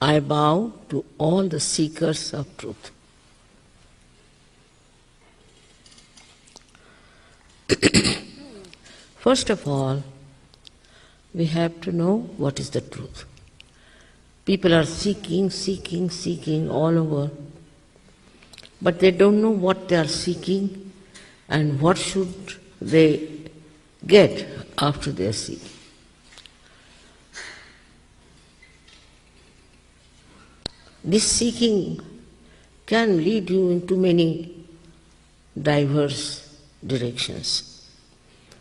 I bow to all the seekers of truth. First of all, we have to know what is the truth. People are seeking all over, but they don't know what they are seeking and what should they get after they are seeking. This seeking can lead you into many diverse directions.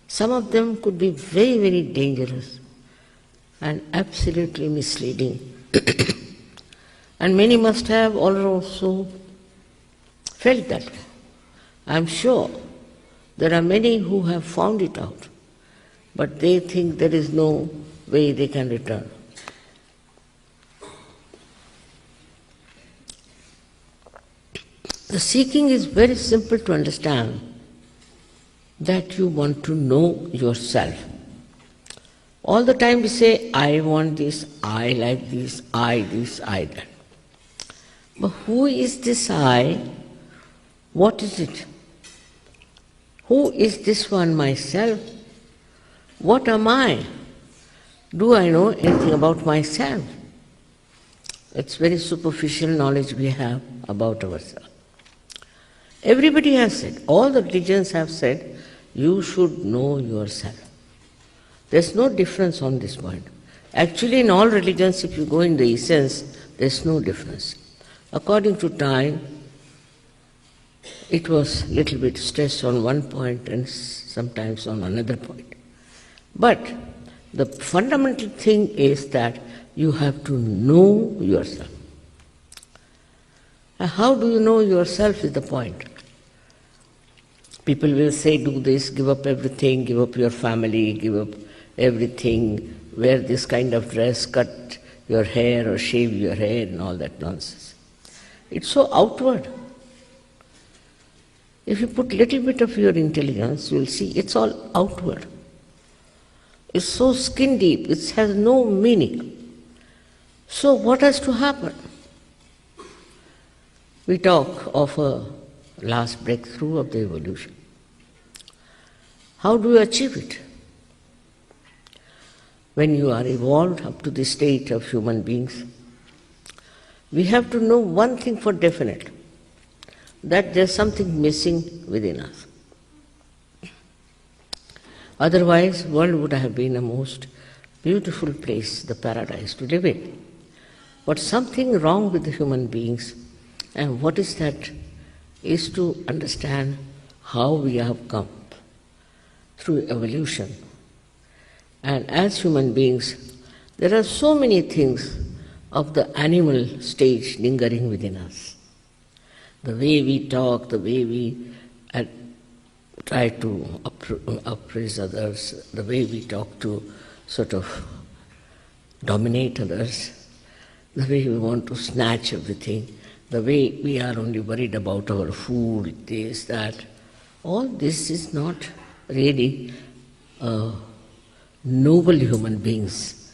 Some of them could be very, very dangerous and absolutely misleading. And many must have also felt that way. I am sure there are many who have found it out, but they think there is no way they can return. The seeking is very simple to understand, that you want to know yourself. All the time we say, I want this, I like this, I that. But who is this I? What is it? Who is this one myself? What am I? Do I know anything about myself? It's very superficial knowledge we have about ourselves. Everybody has said, all the religions have said, you should know yourself. There's no difference on this point. Actually, in all religions, if you go in the essence, there's no difference. According to time, it was a little bit stressed on one point and sometimes on another point. But the fundamental thing is that you have to know yourself. And how do you know yourself is the point. People will say, do this, give up everything, give up your family, give up everything, wear this kind of dress, cut your hair or shave your hair and all that nonsense. It's so outward. If you put little bit of your intelligence, you will see it's all outward. It's so skin deep, it has no meaning. So what has to happen? We talk of a last breakthrough of the evolution. How do you achieve it? When you are evolved up to the state of human beings, we have to know one thing for definite, that there's something missing within us. Otherwise, world would have been a most beautiful place, the paradise to live in. But something wrong with the human beings, and what is that? Is to understand how we have come through evolution. And as human beings, there are so many things of the animal stage lingering within us. The way we talk, the way we try to appraise others, the way we talk to sort of dominate others, the way we want to snatch everything, the way we are only worried about our food, this, that, all this is not really noble human beings'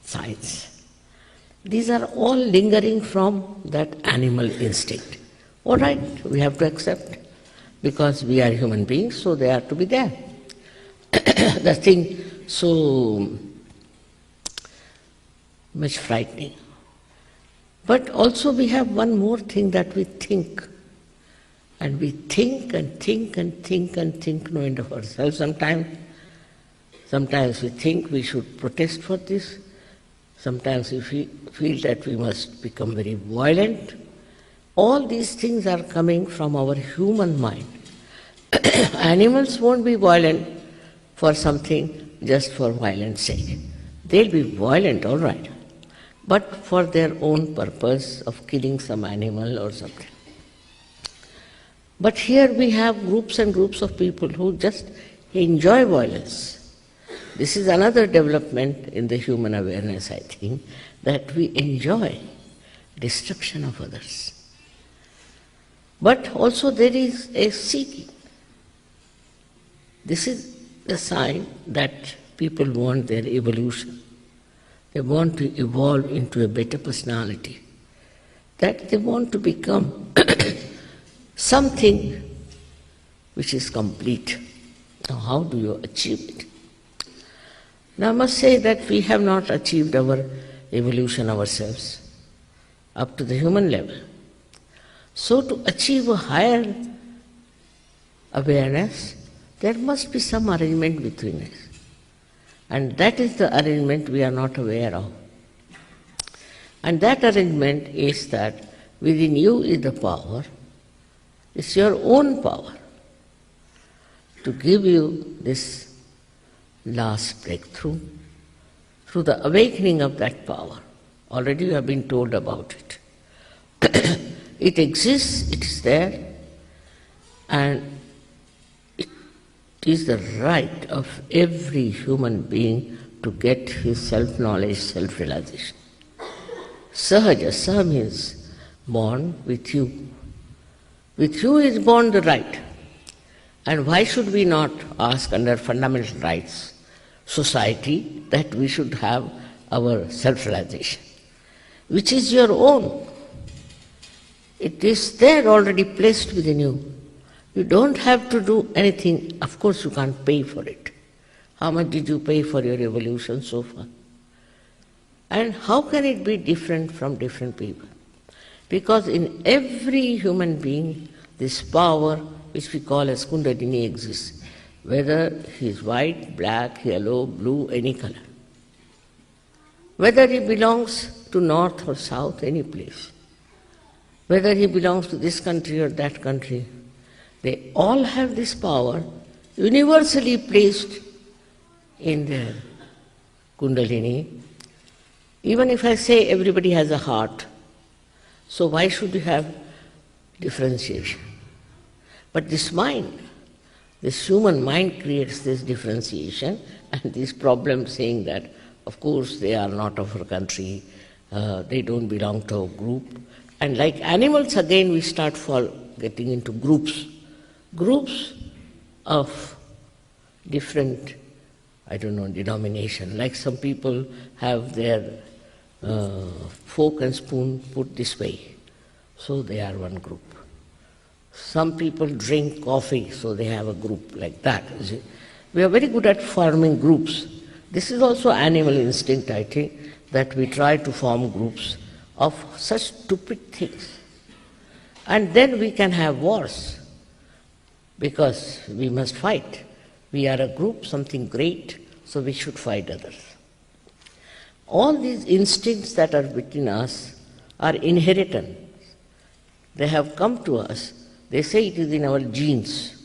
signs. These are all lingering from that animal instinct. All right, we have to accept, because we are human beings, so they are to be there. The thing so much frightening. But also we have one more thing, that we think. And we think and think and think and think, no end of ourselves sometimes. Sometimes we think we should protest for this. Sometimes we feel that we must become very violent. All these things are coming from our human mind. Animals won't be violent for something just for violence sake. They'll be violent, all right, but for their own purpose of killing some animal or something. But here we have groups and groups of people who just enjoy violence. This is another development in the human awareness, I think, that we enjoy destruction of others. But also there is a seeking. This is the sign that people want their evolution. They want to evolve into a better personality. That they want to become something which is complete. Now, how do you achieve it? Now, I must say that we have not achieved our evolution ourselves up to the human level. So, to achieve a higher awareness, there must be some arrangement between us. And that is the arrangement we are not aware of. And that arrangement is that within you is the power, it's your own power to give you this last breakthrough through the awakening of that power. Already you have been told about it. It exists, it is there, and it is the right of every human being to get his self-knowledge, self-realization. Sahaja, Sah means born with you. With you is born the right. And why should we not ask under fundamental rights society that we should have our self-realization, which is your own. It is there already placed within you. You don't have to do anything. Of course you can't pay for it. How much did you pay for your evolution so far? And how can it be different from different people? Because in every human being, this power, which we call as Kundalini, exists, whether he is white, black, yellow, blue, any color. Whether he belongs to north or south, any place. Whether he belongs to this country or that country, they all have this power universally placed in their Kundalini. Even if I say everybody has a heart, so why should you have differentiation? But this mind, this human mind creates this differentiation and this problem saying that, of course, they are not of our country, they don't belong to a group. And like animals, again, we start getting into groups. Groups of different, denomination. Like some people have their fork and spoon put this way, so they are one group. Some people drink coffee, so they have a group like that. We are very good at forming groups. This is also animal instinct, I think, that we try to form groups of such stupid things. And then we can have wars, because we must fight. We are a group, something great, so we should fight others. All these instincts that are within us are inheritance. They have come to us. They say it is in our genes.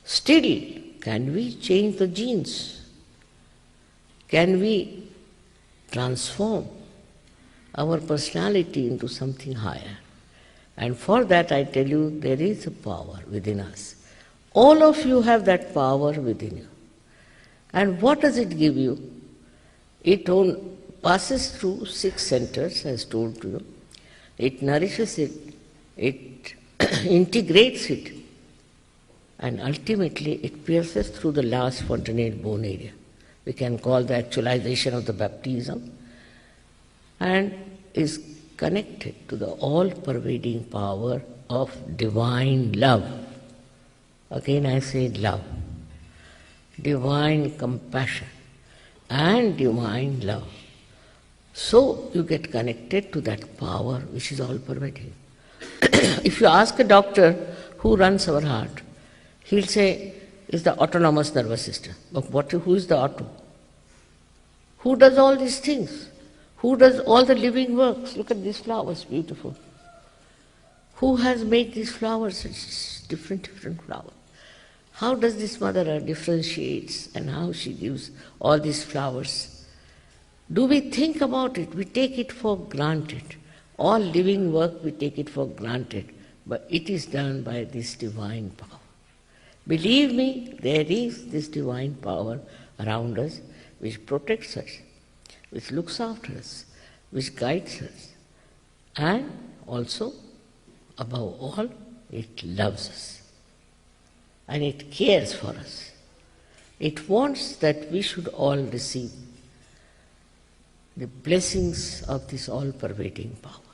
Still, can we change the genes? Can we transform our personality into something higher? And for that, I tell you, there is a power within us. All of you have that power within you. And what does it give you? It passes through 6 centers, as told to you. It nourishes it, it integrates it, and ultimately it pierces through the last fontanelle bone area. We can call the actualization of the baptism, and is connected to the all-pervading power of divine love. Again I say love. Divine compassion and divine love. So you get connected to that power which is all-pervading. If you ask a doctor who runs our heart, he'll say, it's the autonomous nervous system. But who is the auto? Who does all these things? Who does all the living works? Look at these flowers, beautiful. Who has made these flowers? It's different flowers. How does this mother differentiates and how she gives all these flowers? Do we think about it? We take it for granted. All living work, we take it for granted. But it is done by this divine power. Believe me, there is this divine power around us which protects us, which looks after us, which guides us. And also, above all, it loves us. And it cares for us. It wants that we should all receive the blessings of this all-pervading power.